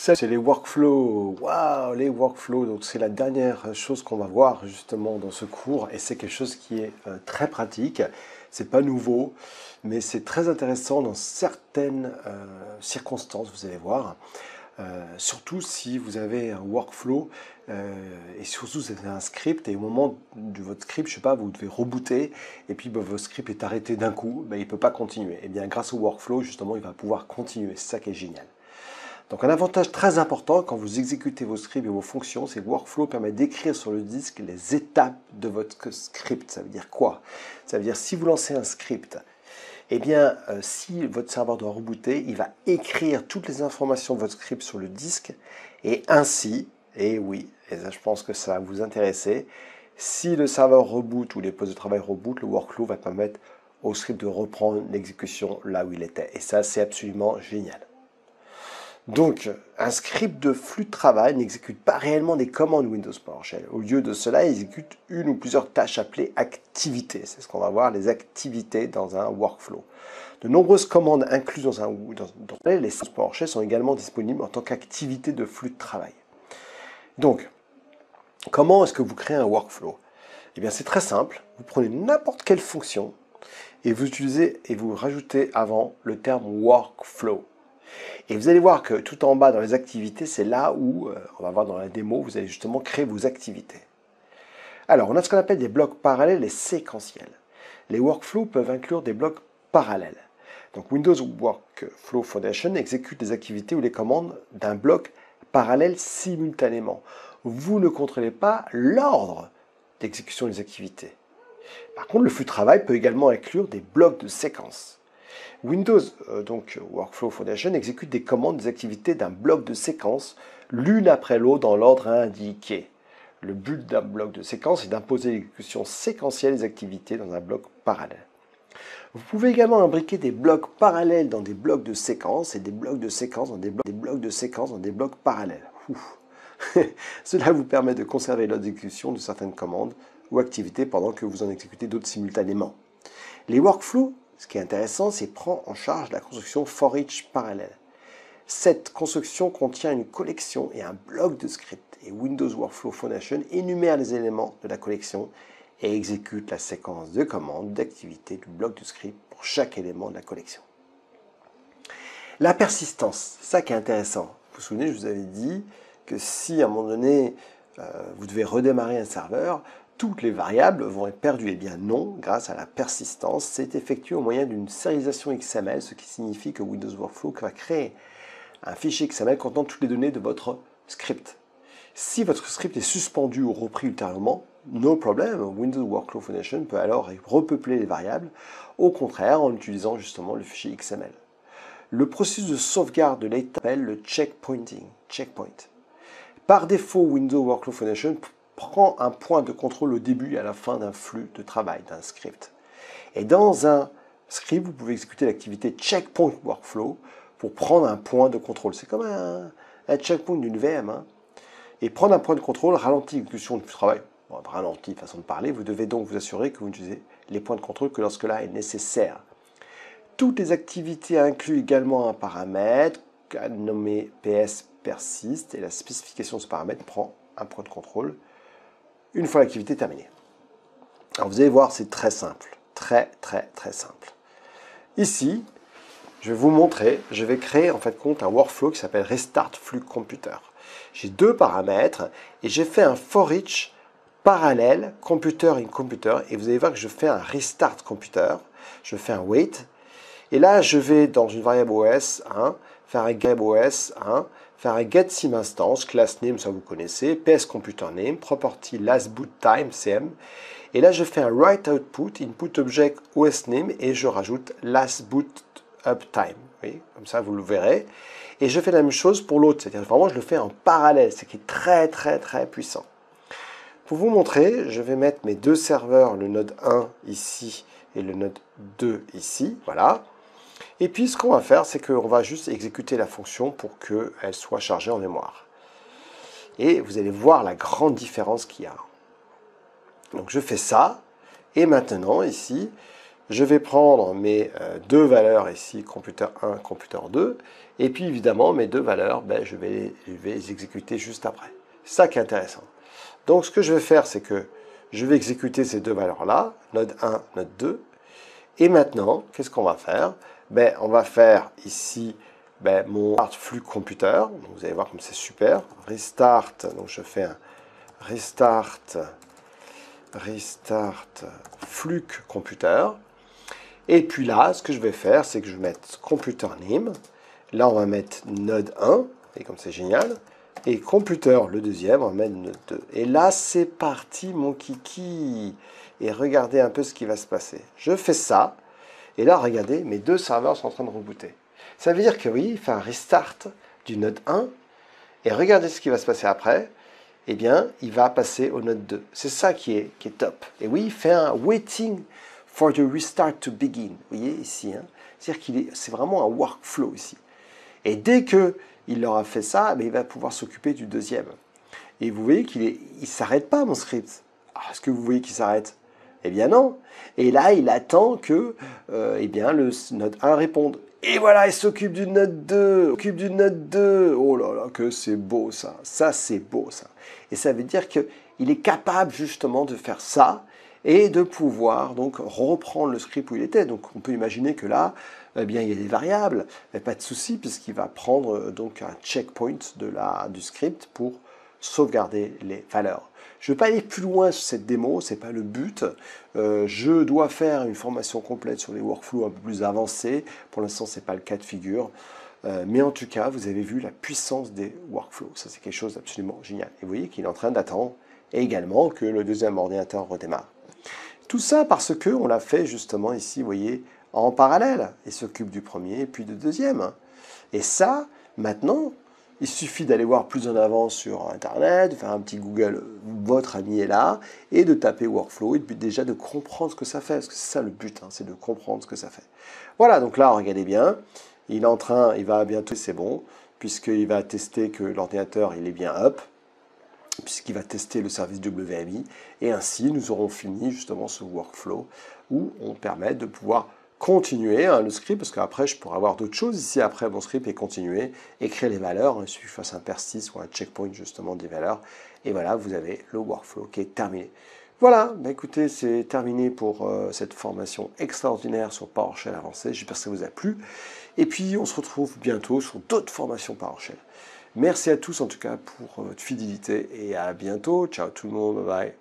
Ça, c'est les workflows. Waouh, les workflows. Donc, c'est la dernière chose qu'on va voir justement dans ce cours, et c'est quelque chose qui est très pratique. C'est pas nouveau, mais c'est très intéressant dans certaines circonstances. Vous allez voir. Surtout si vous avez un workflow et surtout si vous avez un script et au moment de votre script, je sais pas, vous devez rebooter et puis votre script est arrêté d'un coup, il ne peut pas continuer. Et bien grâce au workflow, justement, il va pouvoir continuer. C'est ça qui est génial. Donc un avantage très important quand vous exécutez vos scripts et vos fonctions, c'est que Workflow permet d'écrire sur le disque les étapes de votre script. Ça veut dire quoi? Ça veut dire si vous lancez un script, eh bien, si votre serveur doit rebooter, il va écrire toutes les informations de votre script sur le disque et ainsi, et oui, et ça, je pense que ça va vous intéresser, si le serveur reboot ou les postes de travail reboot, le workflow va permettre au script de reprendre l'exécution là où il était. Et ça, c'est absolument génial. Donc, un script de flux de travail n'exécute pas réellement des commandes Windows PowerShell. Au lieu de cela, il exécute une ou plusieurs tâches appelées activités. C'est ce qu'on va voir, les activités dans un workflow. De nombreuses commandes incluses dans les PowerShell sont également disponibles en tant qu'activité de flux de travail. Donc, comment est-ce que vous créez un workflow? Eh bien, c'est très simple. Vous prenez n'importe quelle fonction et vous utilisez et vous rajoutez avant le terme workflow. Et vous allez voir que tout en bas dans les activités, c'est là où, on va voir dans la démo, vous allez justement créer vos activités. Alors, on a ce qu'on appelle des blocs parallèles et séquentiels. Les workflows peuvent inclure des blocs parallèles. Donc, Windows Workflow Foundation exécute les activités ou les commandes d'un bloc parallèle simultanément. Vous ne contrôlez pas l'ordre d'exécution des activités. Par contre, le flux de travail peut également inclure des blocs de séquences. Windows Workflow Foundation exécute des commandes des activités d'un bloc de séquence, l'une après l'autre dans l'ordre indiqué. Le but d'un bloc de séquence est d'imposer l'exécution séquentielle des activités dans un bloc parallèle. Vous pouvez également imbriquer des blocs parallèles dans des blocs de séquence et des blocs de séquence dans des blocs de séquence dans des blocs parallèles. Cela vous permet de conserver l'exécution de certaines commandes ou activités pendant que vous en exécutez d'autres simultanément. Les workflows, ce qui est intéressant, c'est prendre en charge la construction for each parallèle. Cette construction contient une collection et un bloc de script, et Windows Workflow Foundation énumère les éléments de la collection et exécute la séquence de commandes d'activité du bloc de script pour chaque élément de la collection. La persistance, c'est ça qui est intéressant. Vous vous souvenez, je vous avais dit que si à un moment donné, vous devez redémarrer un serveur, toutes les variables vont être perdues. Eh bien non, grâce à la persistance, c'est effectué au moyen d'une sérialisation XML, ce qui signifie que Windows Workflow va créer un fichier XML contenant toutes les données de votre script. Si votre script est suspendu ou repris ultérieurement, no problem, Windows Workflow Foundation peut alors repeupler les variables, au contraire en utilisant justement le fichier XML. Le processus de sauvegarde de l'état s'appelle le checkpointing. Par défaut, Windows Workflow Foundation prend un point de contrôle au début et à la fin d'un flux de travail, d'un script. Et dans un script, vous pouvez exécuter l'activité checkpoint workflow pour prendre un point de contrôle. C'est comme un checkpoint d'une VM. Et prendre un point de contrôle ralentit l'exécution du travail. Bon, ralentit, façon de parler. Vous devez donc vous assurer que vous n'utilisez les points de contrôle que lorsque là est nécessaire. Toutes les activités incluent également un paramètre nommé PS persiste et la spécification de ce paramètre prend un point de contrôle une fois l'activité terminée. Alors vous allez voir, c'est très simple. Très simple. Ici, je vais vous montrer, je vais créer en fait un workflow qui s'appelle Restart Flux Computer. J'ai deux paramètres et j'ai fait un for each parallèle computer in computer et vous allez voir que je fais un restart computer, je fais un wait et là je vais dans une variable OS faire un get OS faire un get sim instance, class name, ça vous connaissez, ps computer name, property last boot time, cm. Et là, je fais un write output, input object os name, et je rajoute last boot up time. Oui, comme ça, vous le verrez. Et je fais la même chose pour l'autre, c'est-à-dire vraiment, je le fais en parallèle, ce qui est très puissant. Pour vous montrer, je vais mettre mes deux serveurs, le node 1 ici et le node 2 ici, voilà. Et puis, ce qu'on va faire, c'est qu'on va juste exécuter la fonction pour qu'elle soit chargée en mémoire. Et vous allez voir la grande différence qu'il y a. Donc, je fais ça. Et maintenant, ici, je vais prendre mes deux valeurs ici, computer 1, computer 2, et puis évidemment mes deux valeurs, ben, je vais les exécuter juste après. C'est ça qui est intéressant. Donc ce que je vais faire, c'est que je vais exécuter ces deux valeurs-là, node 1, node 2, et maintenant, qu'est-ce qu'on va faire? Ben, on va faire ici ben, mon start flux computer, donc vous allez voir comme c'est super, restart, donc je fais un restart flux computer. Et puis là, ce que je vais faire, c'est que je vais mettre computer name. Là, on va mettre node 1, et comme c'est génial. Et computer, le deuxième, on va mettre node 2. Et là, c'est parti, mon kiki. Et regardez un peu ce qui va se passer. Je fais ça. Et là, regardez, mes deux serveurs sont en train de rebooter. Ça veut dire que oui, il fait un restart du node 1. Et regardez ce qui va se passer après. Eh bien, il va passer au node 2. C'est ça qui est top. Et oui, il fait un waiting for the restart to begin. Vous voyez ici, hein? C'est-à-dire c'est vraiment un workflow ici. Et dès qu'il aura fait ça, il va pouvoir s'occuper du deuxième. Et vous voyez qu'il ne s'arrête pas, mon script. Est-ce que vous voyez qu'il s'arrête? Eh bien non. Et là, il attend que eh bien, le node 1 réponde. Et voilà, il s'occupe du node 2. Oh là là, que c'est beau ça. Ça, c'est beau ça. Et ça veut dire qu'il est capable justement de faire ça et de pouvoir donc reprendre le script où il était. Donc on peut imaginer que là, eh bien, il y a des variables, mais pas de souci puisqu'il va prendre donc un checkpoint du script pour sauvegarder les valeurs. Je ne vais pas aller plus loin sur cette démo, ce n'est pas le but. Je dois faire une formation complète sur les workflows un peu plus avancés. Pour l'instant, ce n'est pas le cas de figure. Mais en tout cas, vous avez vu la puissance des workflows. Ça, c'est quelque chose d'absolument génial. Et vous voyez qu'il est en train d'attendre également que le deuxième ordinateur redémarre. Tout ça parce qu'on l'a fait justement ici, vous voyez, en parallèle. Il s'occupe du premier et puis du deuxième. Et ça, maintenant, il suffit d'aller voir plus en avant sur Internet, de faire un petit Google, votre ami est là, et de taper workflow, et puis déjà de comprendre ce que ça fait. Parce que c'est ça le but, hein, c'est de comprendre ce que ça fait. Voilà, donc là, regardez bien. Il va bientôt, c'est bon, puisqu'il va tester que l'ordinateur, il est bien up, puisqu'il va tester le service WMI, et ainsi, nous aurons fini justement ce workflow où on permet de pouvoir continuer le script, parce qu'après, je pourrais avoir d'autres choses ici après mon script et continuer, écrire les valeurs, il suffit que je fasse un persist ou un checkpoint justement des valeurs, et voilà, vous avez le workflow qui est terminé. Voilà, écoutez, c'est terminé pour cette formation extraordinaire sur PowerShell avancé. J'espère que ça vous a plu. Et puis, on se retrouve bientôt sur d'autres formations PowerShell. Merci à tous en tout cas pour votre fidélité et à bientôt. Ciao tout le monde, bye bye.